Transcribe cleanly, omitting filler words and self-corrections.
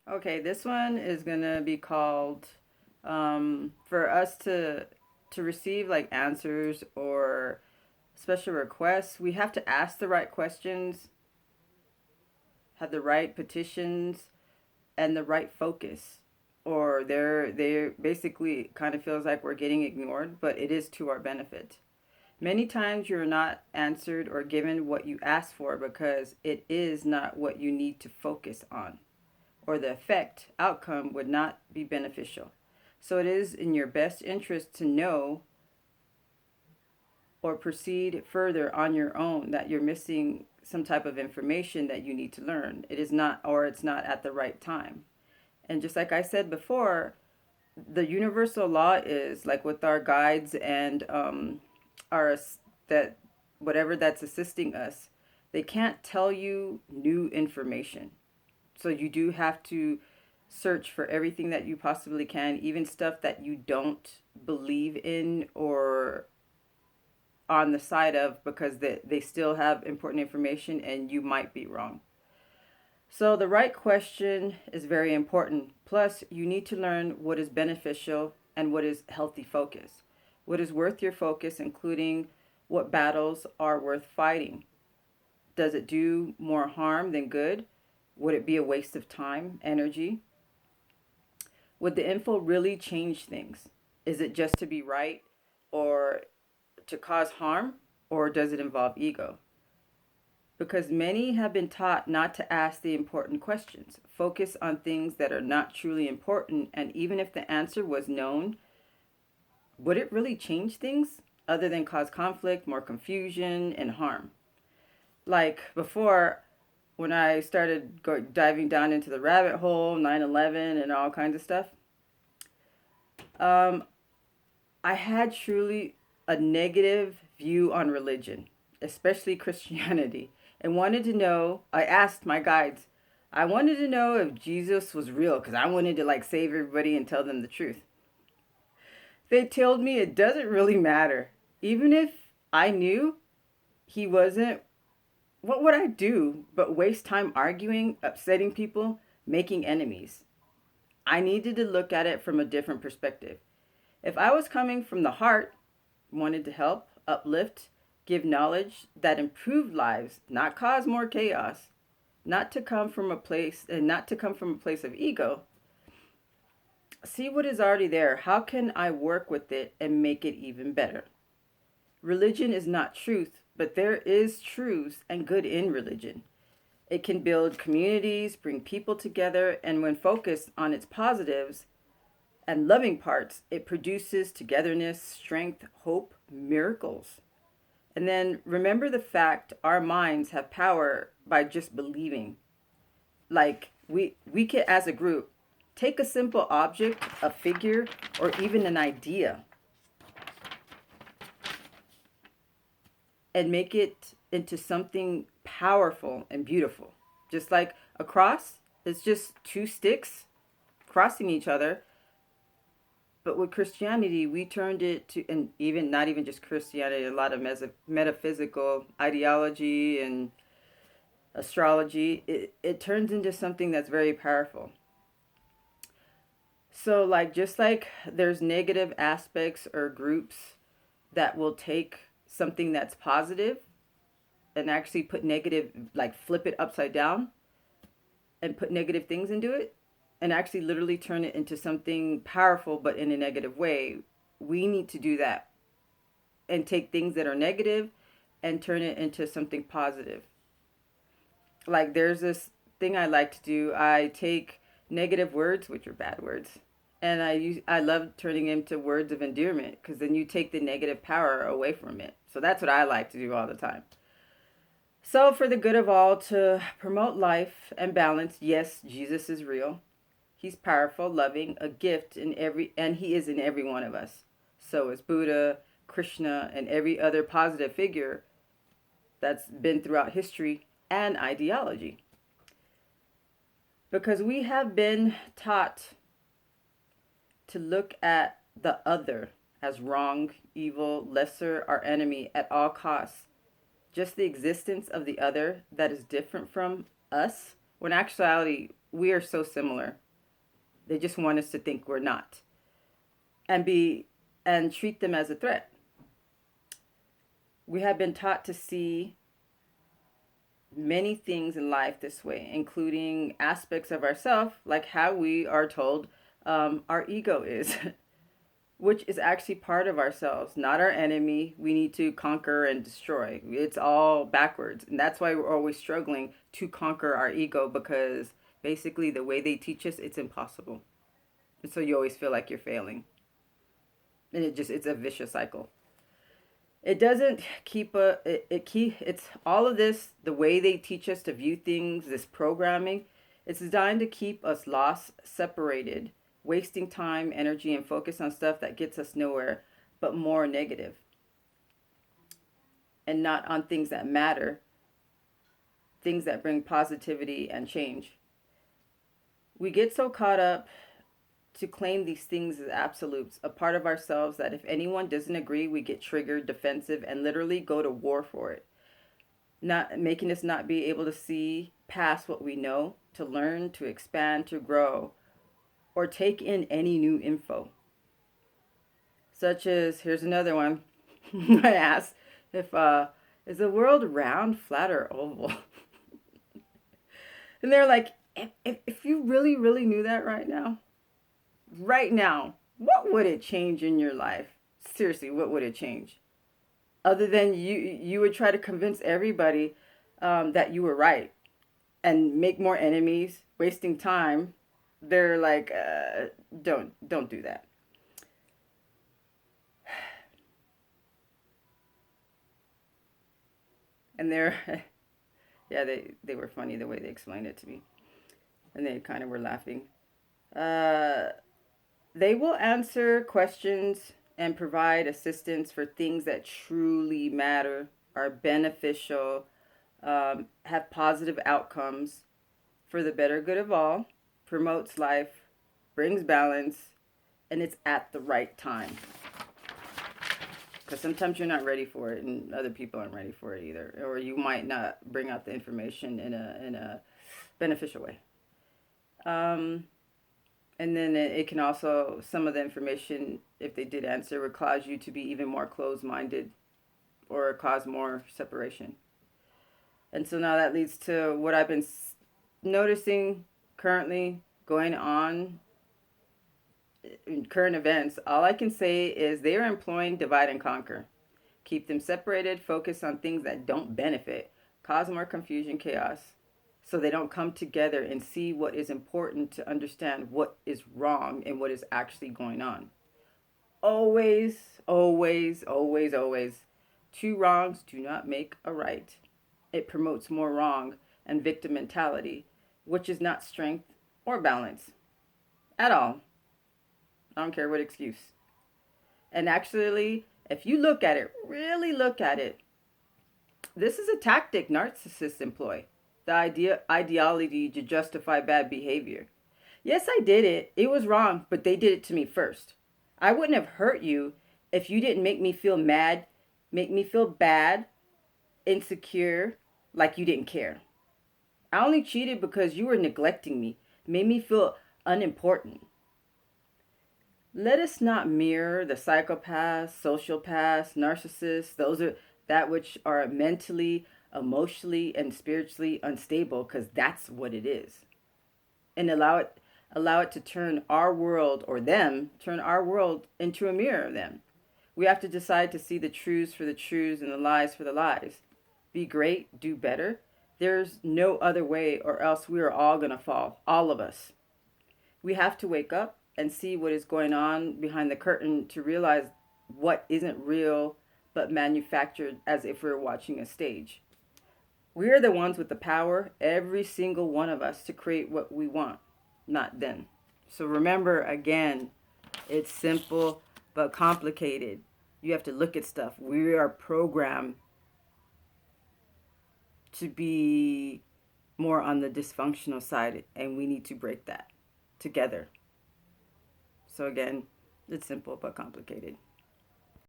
Okay, this one is gonna be called for us to receive like answers or special requests. We have to ask the right questions, have the right petitions, and the right focus. Or they're basically kind of feels like we're getting ignored, but it is to our benefit. Many times you're not answered or given what you asked for because it is not what you need to focus on, or the effect outcome would not be beneficial. So it is in your best interest to know or proceed further on your own that you're missing some type of information that you need to learn. It is not, or it's not at the right time. And just like I said before, the universal law is like with our guides and our that whatever that's assisting us, they can't tell you new information. So you do have to search for everything that you possibly can, even stuff that you don't believe in or on the side of, because they still have important information and you might be wrong. So the right question is very important. Plus, you need to learn what is beneficial and what is healthy focus. What is worth your focus, including what battles are worth fighting. Does it do more harm than good? Would it be a waste of time, energy? Would the info really change things? Is it just to be right or to cause harm, or does it involve ego? Because many have been taught not to ask the important questions, focus on things that are not truly important, and even if the answer was known, would it really change things other than cause conflict, more confusion, and harm? Like before, when I started diving down into the rabbit hole, 9/11 and all kinds of stuff, um, I had truly a negative view on religion, especially Christianity, and wanted to know. I asked my guides, I wanted to know if Jesus was real because I wanted to like save everybody and tell them the truth. They told me it doesn't really matter. Even if I knew he wasn't, what would I do but waste time arguing, upsetting people, making enemies? I needed to look at it from a different perspective. If I was coming from the heart, wanted to help, uplift, give knowledge that improved lives, not cause more chaos, not to come from a place and not to come from a place of ego. See what is already there. How can I work with it and make it even better? Religion is not truth, but there is truth and good in religion. It can build communities, bring people together, and when focused on its positives and loving parts, it produces togetherness, strength, hope, miracles. And then remember the fact our minds have power by just believing. Like we can as a group take a simple object, a figure, or even an idea and make it into something powerful and beautiful. Just like a cross, it's just two sticks crossing each other. But with Christianity, we turned it to, and even not even just Christianity, a lot of metaphysical ideology and astrology, it turns into something that's very powerful. So, like, just like there's negative aspects or groups that will take something that's positive and actually put negative, like, flip it upside down and put negative things into it and actually literally turn it into something powerful but in a negative way. We need to do that and take things that are negative and turn it into something positive. Like there's this thing I like to do. I take negative words, which are bad words, and I love turning them to words of endearment because then you take the negative power away from it. So that's what I like to do all the time. So for the good of all, to promote life and balance, yes, Jesus is real. He's powerful, loving, a gift in every, and he is in every one of us. So is Buddha, Krishna, and every other positive figure that's been throughout history and ideology. Because we have been taught to look at the other as wrong, evil, lesser, our enemy at all costs. Just the existence of the other that is different from us, when in actuality, we are so similar. They just want us to think we're not, and be and treat them as a threat. We have been taught to see many things in life this way, including aspects of ourselves, like how we are told our ego is, which is actually part of ourselves, not our enemy. We need to conquer and destroy. It's all backwards. And that's why we're always struggling to conquer our ego, because basically the way they teach us, it's impossible. And so you always feel like you're failing. And it's a vicious cycle. It doesn't keep it's all of this, the way they teach us to view things, this programming, it's designed to keep us lost, separated, wasting time, energy, and focus on stuff that gets us nowhere, but more negative, and not on things that matter, things that bring positivity and change. We get so caught up to claim these things as absolutes, a part of ourselves, that if anyone doesn't agree, we get triggered, defensive, and literally go to war for it. Not making us not be able to see past what we know, to learn, to expand, to grow, or take in any new info. Such as, here's another one. I asked if is the world round, flat, or oval? And they're like, if you really, really knew that right now, what would it change in your life? Seriously, what would it change? Other than you would try to convince everybody that you were right and make more enemies, wasting time. They're like, don't do that. And they're, yeah, they were funny the way they explained it to me, and they kind of were laughing. Uh, They will answer questions and provide assistance for things that truly matter, are beneficial, have positive outcomes for the better good of all, promotes life, brings balance, and it's at the right time. Because sometimes you're not ready for it, and other people aren't ready for it either, or you might not bring out the information in a beneficial way. Um, And then it can also, some of the information, if they did answer, would cause you to be even more closed minded or cause more separation. And so now that leads to what I've been noticing currently going on in current events. All I can say is they are employing divide and conquer. Keep them separated, focus on things that don't benefit, cause more confusion, chaos, so they don't come together and see what is important to understand what is wrong and what is actually going on. Always, always, always, always. Two wrongs do not make a right. It promotes more wrong and victim mentality, which is not strength or balance at all. I don't care what excuse. And actually, if you look at it, really look at it, this is a tactic narcissists employ. The ideology to justify bad behavior. Yes, I did it. It was wrong, but they did it to me first. I wouldn't have hurt you if you didn't make me feel mad, make me feel bad, insecure, like you didn't care. I only cheated because you were neglecting me, made me feel unimportant. Let us not mirror the psychopaths, sociopaths, narcissists, those are that which are mentally, emotionally, and spiritually unstable, because that's what it is. And allow it to turn our world, or them turn our world into a mirror of them. We have to decide to see the truths for the truths and the lies for the lies. Be great, do better. There's no other way, or else we are all going to fall, all of us. We have to wake up and see what is going on behind the curtain to realize what isn't real but manufactured, as if we were watching a stage. We are the ones with the power, every single one of us, to create what we want, not them. So remember, again, it's simple but complicated. You have to look at stuff. We are programmed to be more on the dysfunctional side, and we need to break that together. So again, it's simple but complicated.